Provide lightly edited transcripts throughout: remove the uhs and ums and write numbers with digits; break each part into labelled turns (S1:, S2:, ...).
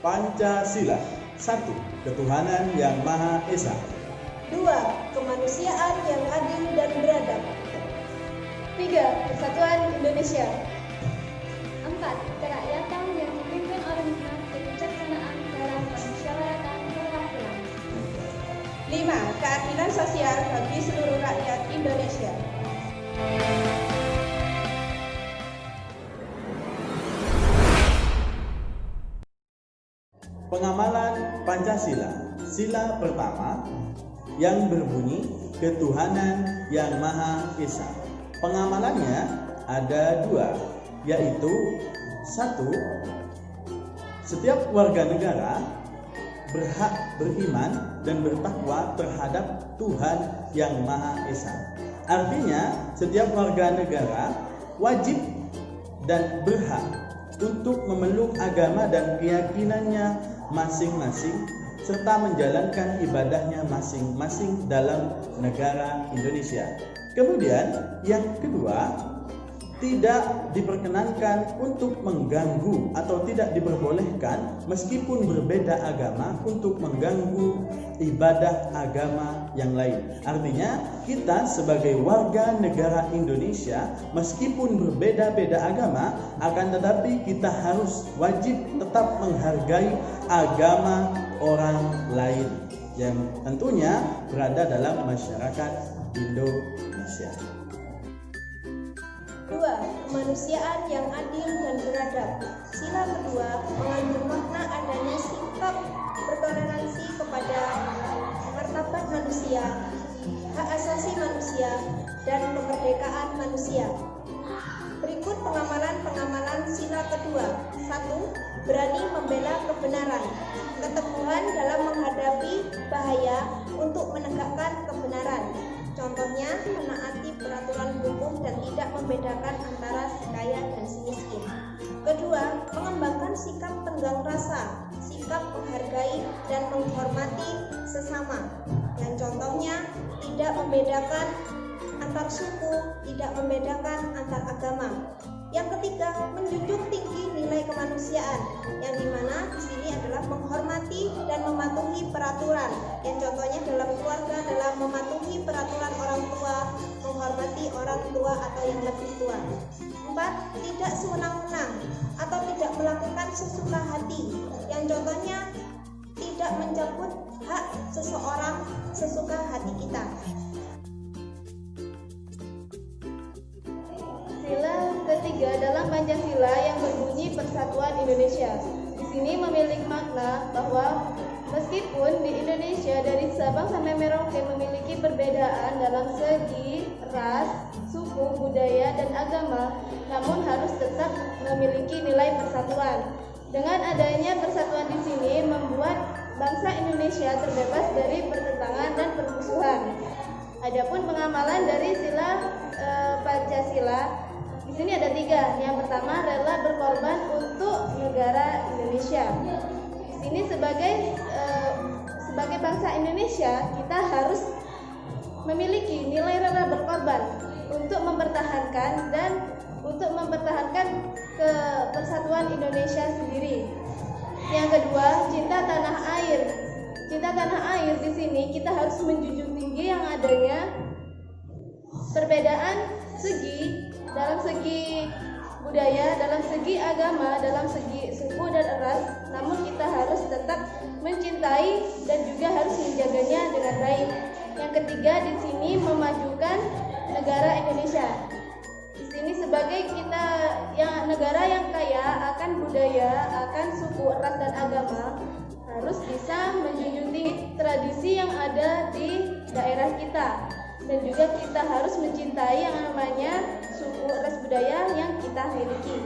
S1: Pancasila. 1. Ketuhanan yang Maha Esa.
S2: 2. Kemanusiaan yang adil dan beradab.
S3: 3. Persatuan Indonesia.
S4: 4. Kerakyatan yang dipimpin oleh hikmat kebijaksanaan dalam permusyawaratan perwakilan.
S2: 5. Keadilan sosial bagi seluruh rakyat Indonesia.
S1: Pengamalan Pancasila. Sila pertama yang berbunyi ketuhanan yang Maha Esa. Pengamalannya ada 2, yaitu 1. Setiap warga negara berhak beriman dan bertakwa terhadap Tuhan yang Maha Esa. Artinya, setiap warga negara wajib dan berhak untuk memeluk agama dan keyakinannya masing-masing serta menjalankan ibadahnya masing-masing dalam negara Indonesia. Kemudian yang kedua, tidak diperkenankan untuk mengganggu atau tidak diperbolehkan meskipun berbeda agama untuk mengganggu ibadah agama yang lain. Artinya kita sebagai warga negara Indonesia meskipun berbeda-beda agama, akan tetapi kita harus wajib tetap menghargai agama orang lain yang tentunya berada dalam masyarakat Indonesia.
S2: 2. Kemanusiaan yang adil dan beradab. Sila kedua mengandung makna adanya sikap bertoleransi kepada martabat manusia, hak asasi manusia, dan kemerdekaan manusia. Berikut pengamalan sila kedua. 1. Berani membela kebenaran. Keteguhan dalam menghadapi bahaya untuk menegakkan kebenaran. Contohnya, menaati peraturan hukum dan tidak membedakan antara si kaya dan si miskin. Kedua, mengembangkan sikap tenggang rasa, sikap menghargai dan menghormati sesama. Yang contohnya, tidak membedakan antar suku, tidak membedakan antar agama. Yang ketiga, menjunjung tinggi nilai kemanusiaan, yang dimana di sini adalah menghormati dan mematuhi peraturan. Yang contohnya dalam keluarga adalah mematuhi peraturan orang tua, menghormati orang tua atau yang lebih tua. 4. Tidak sewenang-wenang atau tidak melakukan sesuka hati. Yang contohnya tidak mencabut hak seseorang sesuka hati kita.
S3: Sila ketiga dalam Pancasila yang berbunyi Persatuan Indonesia. Di sini memiliki makna bahwa meskipun di Indonesia dari Sabang sampai Merauke memiliki perbedaan dalam segi ras, suku, budaya, dan agama, namun harus tetap memiliki nilai persatuan. Dengan adanya persatuan di sini membuat bangsa Indonesia terbebas dari pertentangan dan permusuhan. Adapun pengamalan dari sila Pancasila di sini ada 3. Yang pertama, rela berkorban untuk negara Indonesia. Di sini sebagai bangsa Indonesia, kita harus memiliki nilai rela berkorban untuk mempertahankan persatuan Indonesia sendiri. Yang kedua, cinta tanah air. Cinta tanah air di sini kita harus menjunjung tinggi yang adanya perbedaan dalam segi budaya, dalam segi agama, dalam segi suku dan ras, namun kita harus tetap mencintai dan juga harus menjaganya dengan baik. Yang ketiga, di sini memajukan negara Indonesia. Di sini sebagai kita yang negara yang kaya akan budaya, akan suku, ras dan agama, harus bisa menjunjung tinggi tradisi yang ada di daerah kita. Dan juga kita harus mencintai yang namanya suku, ras, budaya yang kita miliki.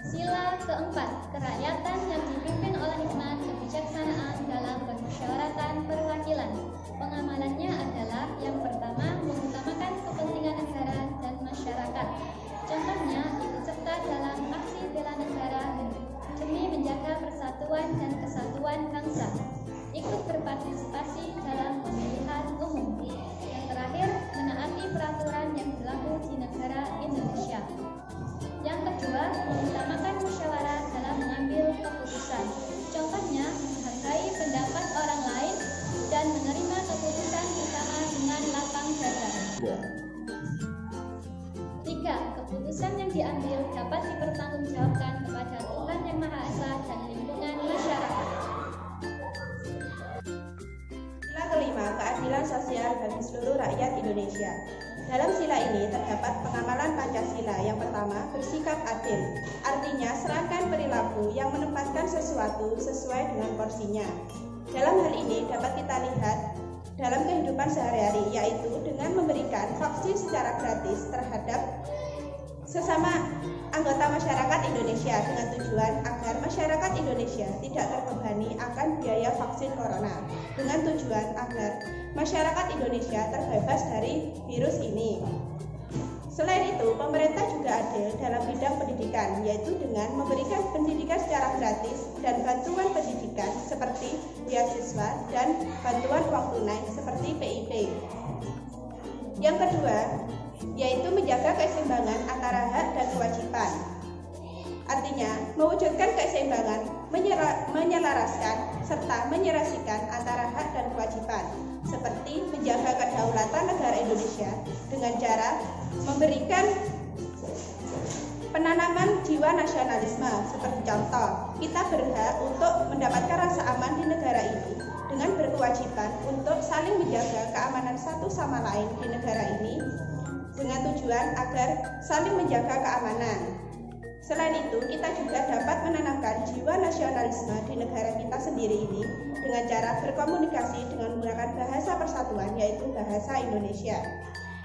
S4: Sila keempat, kerakyatan yang dipimpin oleh hikmat kebijaksanaan dalam permusyawaratan perwakilan. Pengamalannya adalah yang pertama, mengutamakan kepentingan negara dan masyarakat. Contohnya, ikut serta dalam aksi bela negara demi menjaga persatuan dan kesatuan bangsa. Ikut berpartisipasi dalam pemilihan umum. Yang terakhir, menaati peraturan yang berlaku di negara Indonesia. Yang kedua, mengutamakan musyawarah dipertanggungjawabkan kepada Tuhan Yang Maha Esa dan lingkungan masyarakat.
S2: Sila kelima, keadilan sosial bagi seluruh rakyat Indonesia. Dalam sila ini terdapat pengamalan Pancasila. Yang pertama, bersikap adil. Artinya, serangkaian perilaku yang menempatkan sesuatu sesuai dengan porsinya. Dalam hal ini dapat kita lihat dalam kehidupan sehari-hari, yaitu dengan memberikan vaksin secara gratis terhadap sesama anggota masyarakat Indonesia dengan tujuan agar masyarakat Indonesia tidak terbebani akan biaya vaksin corona, dengan tujuan agar masyarakat Indonesia terbebas dari virus ini. Selain itu, pemerintah juga adil dalam bidang pendidikan, yaitu dengan memberikan pendidikan secara gratis dan bantuan pendidikan seperti beasiswa dan bantuan uang tunai seperti PIP. Yang kedua, yaitu menjaga keseimbangan antara hak dan kewajiban. Artinya, mewujudkan keseimbangan, menyelaraskan, serta menyerasikan antara hak dan kewajiban, seperti menjaga kedaulatan negara Indonesia dengan cara memberikan penanaman jiwa nasionalisme. Seperti contoh, kita berhak untuk mendapatkan rasa aman di negara ini dengan berkewajiban untuk saling menjaga keamanan satu sama lain di negara ini dengan tujuan agar saling menjaga keamanan. Selain itu, kita juga dapat menanamkan jiwa nasionalisme di negara kita sendiri ini dengan cara berkomunikasi dengan menggunakan bahasa persatuan, yaitu bahasa Indonesia.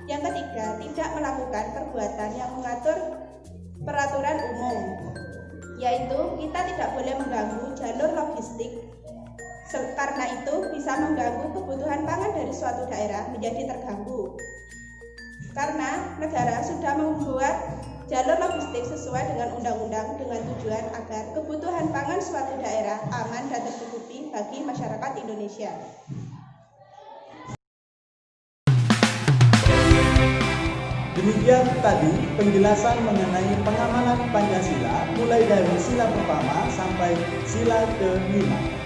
S2: Yang ketiga, tidak melakukan perbuatan yang mengatur peraturan umum, yaitu kita tidak boleh mengganggu jalur logistik, karena itu bisa mengganggu kebutuhan pangan dari suatu daerah menjadi terganggu. Karena negara sudah membuat jalur logistik sesuai dengan undang-undang dengan tujuan agar kebutuhan pangan suatu daerah aman dan tercukupi bagi masyarakat Indonesia.
S1: Demikian tadi penjelasan mengenai pengamalan Pancasila mulai dari sila pertama sampai sila ke-5.